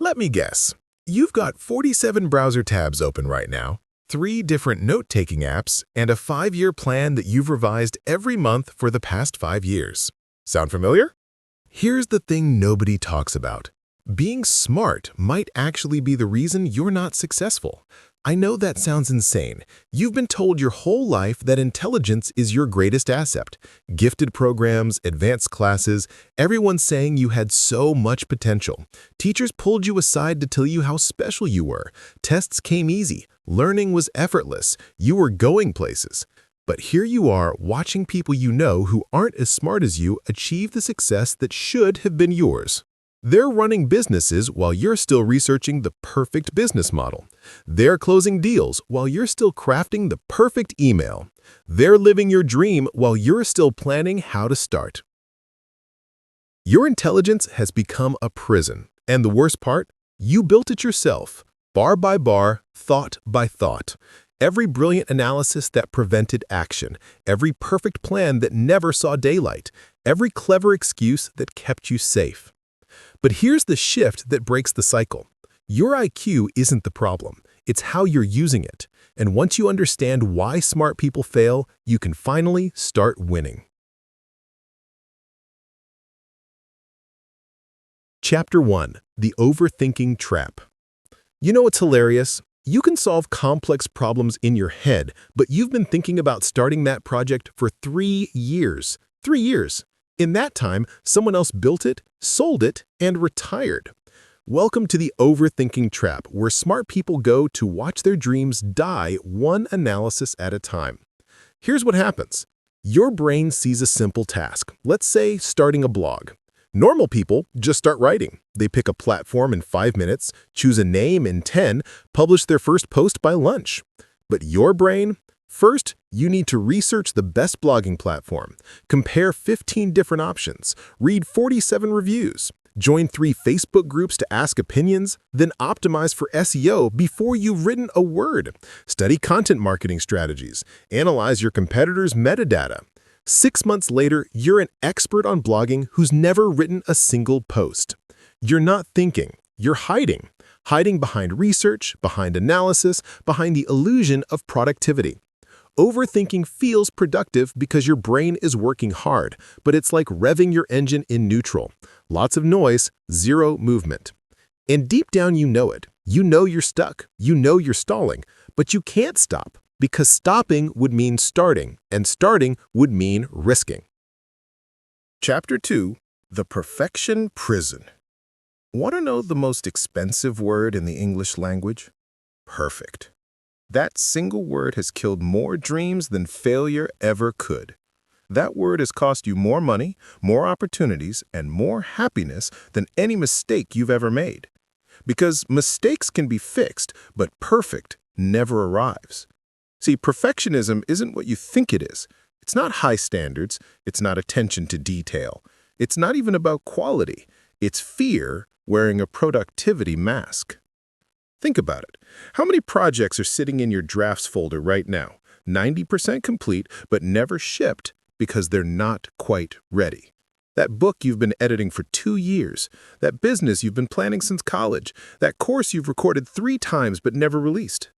Let me guess. You've got 47 browser tabs open right now, 3 different note-taking apps, and a 5-year plan that you've revised every month for the past 5 years. Sound familiar? Here's the thing nobody talks about. Being smart might actually be the reason you're not successful. I know that sounds insane. You've been told your whole life that intelligence is your greatest asset. Gifted programs, advanced classes, everyone's saying you had so much potential. Teachers pulled you aside to tell you how special you were. Tests came easy. Learning was effortless. You were going places. But here you are watching people you know who aren't as smart as you achieve the success that should have been yours. They're running businesses while you're still researching the perfect business model. They're closing deals while you're still crafting the perfect email. They're living your dream while you're still planning how to start. Your intelligence has become a prison, and the worst part? You built it yourself, bar by bar, thought by thought. Every brilliant analysis that prevented action, every perfect plan that never saw daylight, every clever excuse that kept you safe. But here's the shift that breaks the cycle. Your IQ isn't the problem. It's how you're using it. And once you understand why smart people fail, you can finally start winning. Chapter 1. The Overthinking Trap. You know what's hilarious? You can solve complex problems in your head, but you've been thinking about starting that project for 3 years. 3 years. In that time, someone else built it, sold it, and retired. Welcome to the overthinking trap, where smart people go to watch their dreams die one analysis at a time. Here's what happens. Your brain sees a simple task, let's say starting a blog. Normal people just start writing. They pick a platform in 5 minutes, choose a name in 10, publish their first post by lunch. But your brain? First, you need to research the best blogging platform, compare 15 different options, read 47 reviews, join 3 Facebook groups to ask opinions, then optimize for SEO before you've written a word, study content marketing strategies, analyze your competitors' metadata. 6 months later, you're an expert on blogging who's never written a single post. You're not thinking, you're hiding. Hiding behind research, behind analysis, behind the illusion of productivity. Overthinking feels productive because your brain is working hard, but it's like revving your engine in neutral. Lots of noise, zero movement. And deep down you know it. You know you're stuck. You know you're stalling. But you can't stop, because stopping would mean starting, and starting would mean risking. Chapter 2. The Perfection Prison. Want to know the most expensive word in the English language? Perfect. That single word has killed more dreams than failure ever could. That word has cost you more money, more opportunities, and more happiness than any mistake you've ever made. Because mistakes can be fixed, but perfect never arrives. See, perfectionism isn't what you think it is. It's not high standards. It's not attention to detail. It's not even about quality. It's fear wearing a productivity mask. Think about it. How many projects are sitting in your drafts folder right now, 90% complete, but never shipped because they're not quite ready? That book you've been editing for 2 years, that business you've been planning since college, that course you've recorded 3 times but never released.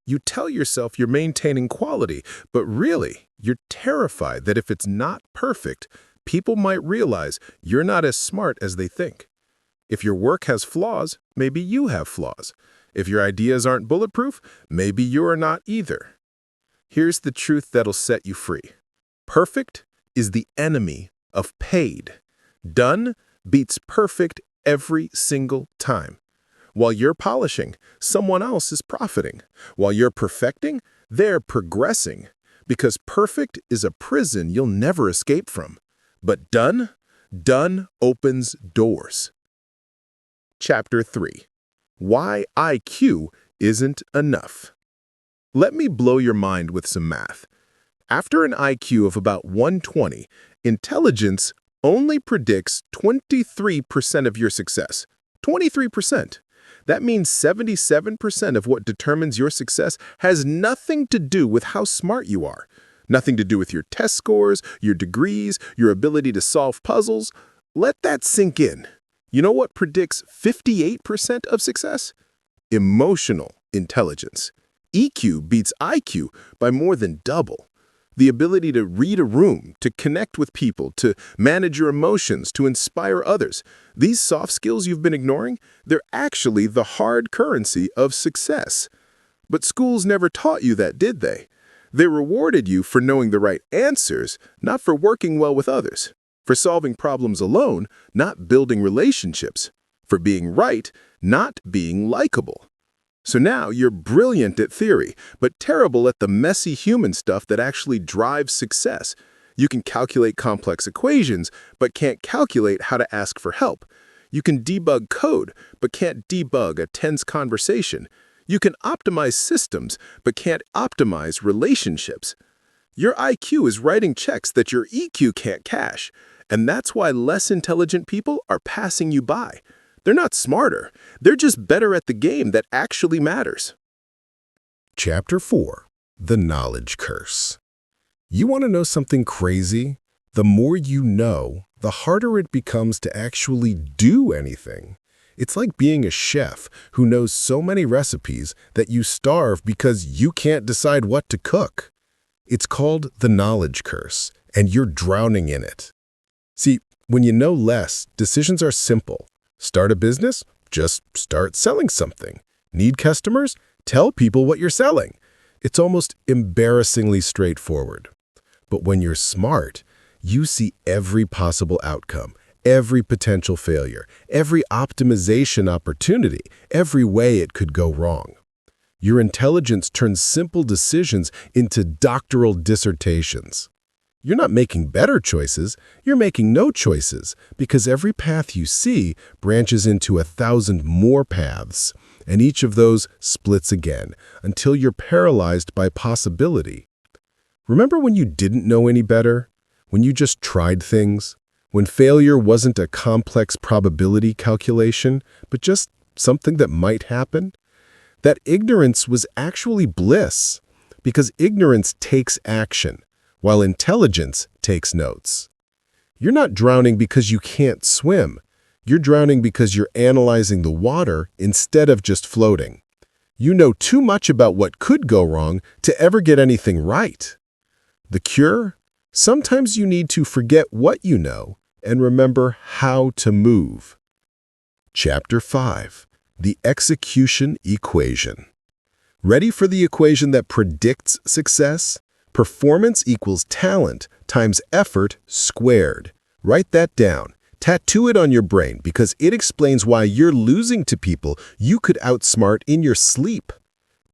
You tell yourself you're maintaining quality, but really, you're terrified that if it's not perfect, people might realize you're not as smart as they think. If your work has flaws, maybe you have flaws. If your ideas aren't bulletproof, maybe you are not either. Here's the truth that'll set you free. Perfect is the enemy of paid. Done beats perfect every single time. While you're polishing, someone else is profiting. While you're perfecting, they're progressing. Because perfect is a prison you'll never escape from. But done opens doors. Chapter 3. Why IQ isn't enough. Let me blow your mind with some math. After an IQ of about 120, intelligence only predicts 23% of your success. 23%. That means 77% of what determines your success has nothing to do with how smart you are. Nothing to do with your test scores, your degrees, your ability to solve puzzles. Let that sink in. You know what predicts 58% of success? Emotional intelligence. EQ beats IQ by more than double. The ability to read a room, to connect with people, to manage your emotions, to inspire others. These soft skills you've been ignoring, they're actually the hard currency of success. But schools never taught you that, did they? They rewarded you for knowing the right answers, not for working well with others, for solving problems alone, not building relationships, for being right, not being likable. So now you're brilliant at theory, but terrible at the messy human stuff that actually drives success. You can calculate complex equations, but can't calculate how to ask for help. You can debug code, but can't debug a tense conversation. You can optimize systems, but can't optimize relationships. Your IQ is writing checks that your EQ can't cash, and that's why less intelligent people are passing you by. They're not smarter. They're just better at the game that actually matters. Chapter 4. The Knowledge Curse. You want to know something crazy? The more you know, the harder it becomes to actually do anything. It's like being a chef who knows so many recipes that you starve because you can't decide what to cook. It's called the knowledge curse, and you're drowning in it. See, when you know less, decisions are simple. Start a business? Just start selling something. Need customers? Tell people what you're selling. It's almost embarrassingly straightforward. But when you're smart, you see every possible outcome, every potential failure, every optimization opportunity, every way it could go wrong. Your intelligence turns simple decisions into doctoral dissertations. You're not making better choices, you're making no choices, because every path you see branches into 1,000 more paths, and each of those splits again, until you're paralyzed by possibility. Remember when you didn't know any better? When you just tried things? When failure wasn't a complex probability calculation, but just something that might happen? That ignorance was actually bliss, because ignorance takes action, while intelligence takes notes. You're not drowning because you can't swim. You're drowning because you're analyzing the water instead of just floating. You know too much about what could go wrong to ever get anything right. The cure? Sometimes you need to forget what you know and remember how to move. Chapter 5. The Execution Equation. Ready for the equation that predicts success? Performance equals talent times effort squared. Write that down. Tattoo it on your brain because it explains why you're losing to people you could outsmart in your sleep.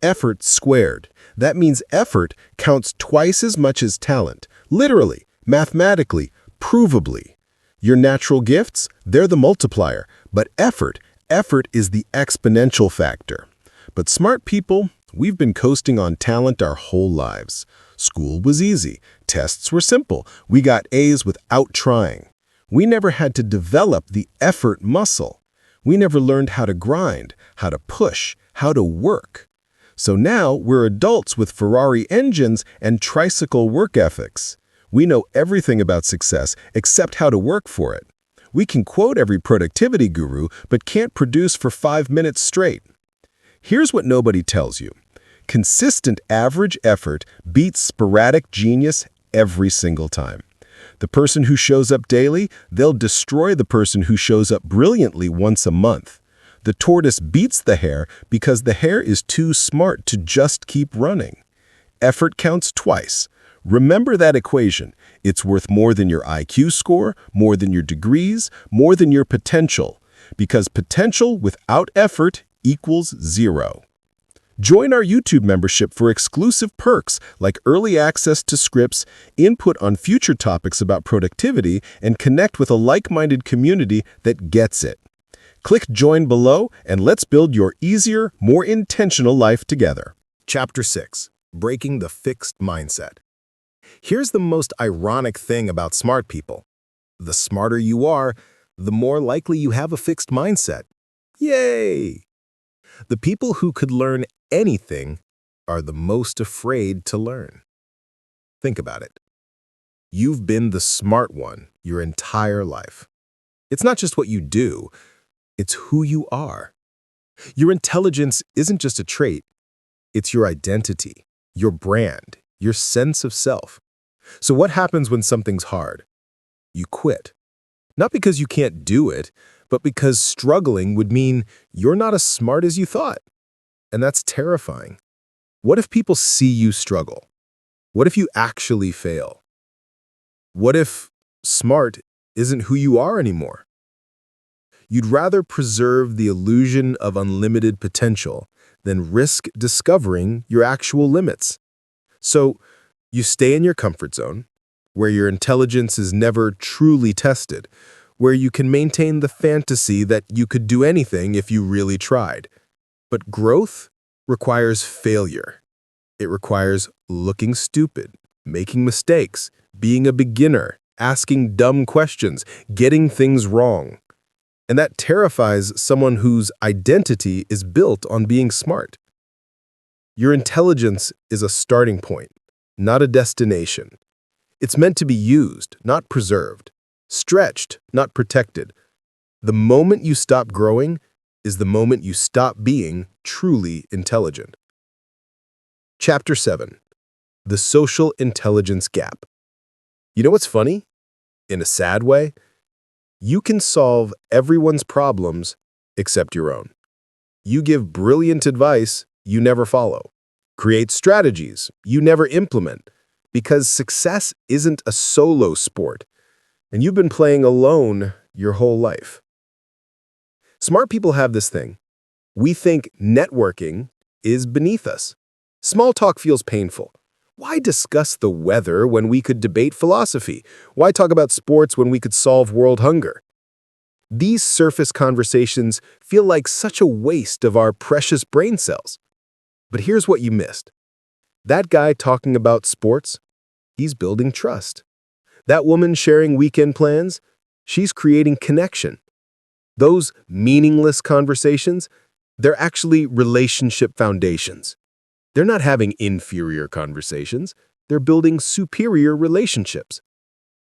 Effort squared. That means effort counts twice as much as talent. Literally, mathematically, provably. Your natural gifts, they're the multiplier, but effort is the exponential factor. But smart people, we've been coasting on talent our whole lives. School was easy. Tests were simple. We got A's without trying. We never had to develop the effort muscle. We never learned how to grind, how to push, how to work. So now we're adults with Ferrari engines and tricycle work ethics. We know everything about success except how to work for it. We can quote every productivity guru, but can't produce for 5 minutes straight. Here's what nobody tells you. Consistent average effort beats sporadic genius every single time. The person who shows up daily, they'll destroy the person who shows up brilliantly once a month. The tortoise beats the hare because the hare is too smart to just keep running. Effort counts twice. Remember that equation. It's worth more than your IQ score, more than your degrees, more than your potential. Because potential without effort equals 0. Join our YouTube membership for exclusive perks like early access to scripts, input on future topics about productivity, and connect with a like-minded community that gets it. Click join below and let's build your easier, more intentional life together. Chapter 6. Breaking the Fixed Mindset. Here's the most ironic thing about smart people. The smarter you are, the more likely you have a fixed mindset. Yay! The people who could learn anything are the most afraid to learn. Think about it. You've been the smart one your entire life. It's not just what you do, it's who you are. Your intelligence isn't just a trait, it's your identity, your brand, your sense of self. So what happens when something's hard? You quit. Not because you can't do it, but because struggling would mean you're not as smart as you thought. And that's terrifying. What if people see you struggle? What if you actually fail? What if smart isn't who you are anymore? You'd rather preserve the illusion of unlimited potential than risk discovering your actual limits. So you stay in your comfort zone, where your intelligence is never truly tested, where you can maintain the fantasy that you could do anything if you really tried. But growth requires failure. It requires looking stupid, making mistakes, being a beginner, asking dumb questions, getting things wrong. And that terrifies someone whose identity is built on being smart. Your intelligence is a starting point, not a destination. It's meant to be used, not preserved, stretched, not protected. The moment you stop growing is the moment you stop being truly intelligent. Chapter 7. The Social Intelligence Gap. You know what's funny? In a sad way, you can solve everyone's problems except your own. You give brilliant advice you never follow. Create strategies you never implement, because success isn't a solo sport, and you've been playing alone your whole life. Smart people have this thing. We think networking is beneath us. Small talk feels painful. Why discuss the weather when we could debate philosophy? Why talk about sports when we could solve world hunger? These surface conversations feel like such a waste of our precious brain cells. But here's what you missed. That guy talking about sports, he's building trust. That woman sharing weekend plans, she's creating connection. Those meaningless conversations, they're actually relationship foundations. They're not having inferior conversations. They're building superior relationships.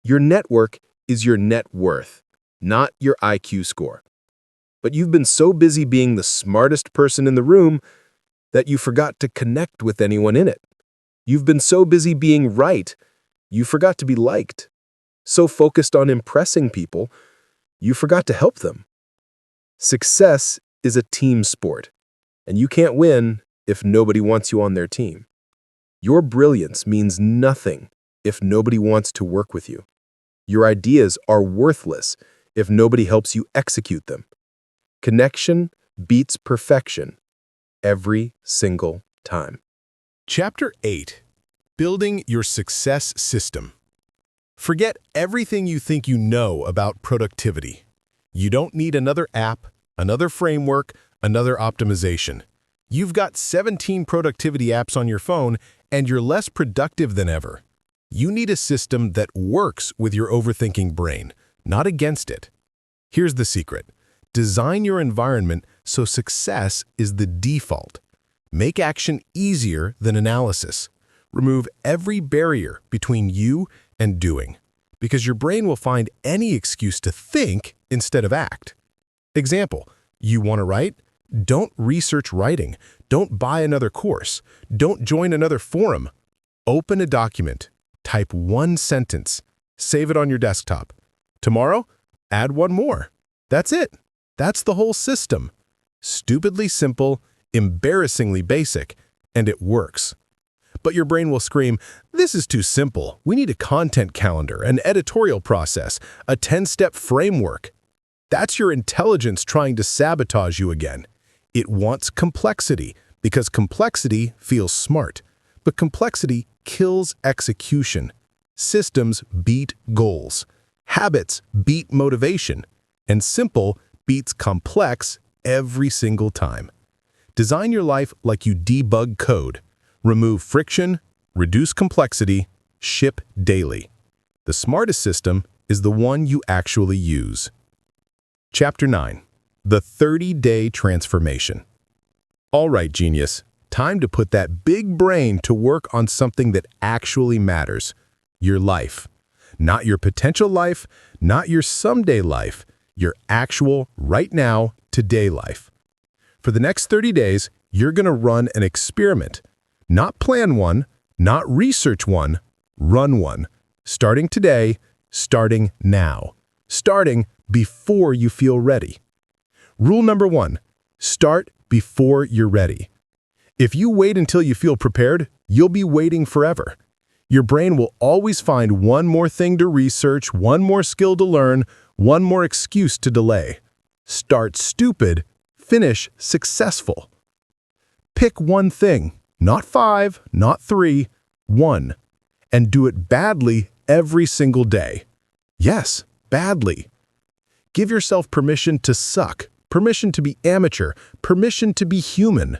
Your network is your net worth, not your IQ score. But you've been so busy being the smartest person in the room that you forgot to connect with anyone in it. You've been so busy being right, you forgot to be liked. So focused on impressing people, you forgot to help them. Success is a team sport, and you can't win if nobody wants you on their team. Your brilliance means nothing if nobody wants to work with you. Your ideas are worthless if nobody helps you execute them. Connection beats perfection every single time. Chapter 8. Building your success system. Forget everything you think you know about productivity. You don't need another app, another framework, another optimization. You've got 17 productivity apps on your phone, and you're less productive than ever. You need a system that works with your overthinking brain, not against it. Here's the secret. Design your environment so success is the default. Make action easier than analysis. Remove every barrier between you and doing, because your brain will find any excuse to think instead of act. Example, you want to write? Don't research writing. Don't buy another course. Don't join another forum. Open a document. Type one sentence. Save it on your desktop. Tomorrow, add one more. That's it. That's the whole system. Stupidly simple, embarrassingly basic, and it works. But your brain will scream, "This is too simple. We need a content calendar, an editorial process, a 10-step framework." That's your intelligence trying to sabotage you again. It wants complexity because complexity feels smart. But complexity kills execution. Systems beat goals. Habits beat motivation. And simple beats complex every single time. Design your life like you debug code. Remove friction, reduce complexity, ship daily. The smartest system is the one you actually use. Chapter 9. The 30-Day Transformation. All right, genius. Time to put that big brain to work on something that actually matters. Your life. Not your potential life, not your someday life. your actual, right now, today life. For the next 30 days, you're going to run an experiment. Not plan one, not research one, run one. Starting today, starting now. Starting before you feel ready. Rule number 1, start before you're ready. If you wait until you feel prepared, you'll be waiting forever. Your brain will always find one more thing to research, one more skill to learn, one more excuse to delay. Start stupid, finish successful. Pick one thing, not 5, not 3, 1, and do it badly every single day. Yes, badly. Give yourself permission to suck, permission to be amateur, permission to be human.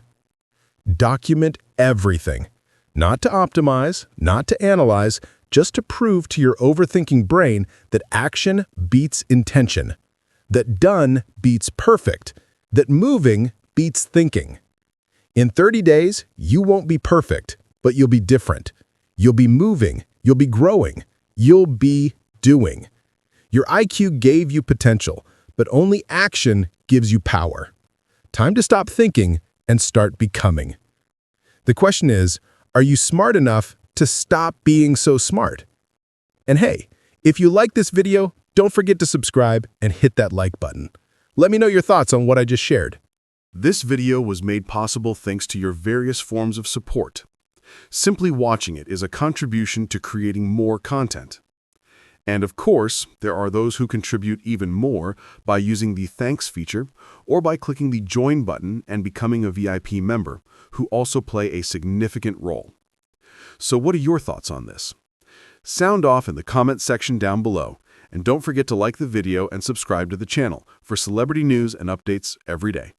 Document everything. Not to optimize, not to analyze, just to prove to your overthinking brain that action beats intention, that done beats perfect, that moving beats thinking. In 30 days, you won't be perfect, but you'll be different. You'll be moving, you'll be growing, you'll be doing. Your IQ gave you potential, but only action gives you power. Time to stop thinking and start becoming. The question is, are you smart enough to stop being so smart? And hey, if you like this video, don't forget to subscribe and hit that like button. Let me know your thoughts on what I just shared. This video was made possible thanks to your various forms of support. Simply watching it is a contribution to creating more content. And of course, there are those who contribute even more by using the Thanks feature or by clicking the Join button and becoming a VIP member, who also play a significant role. So what are your thoughts on this? Sound off in the comment section down below, and don't forget to like the video and subscribe to the channel for celebrity news and updates every day.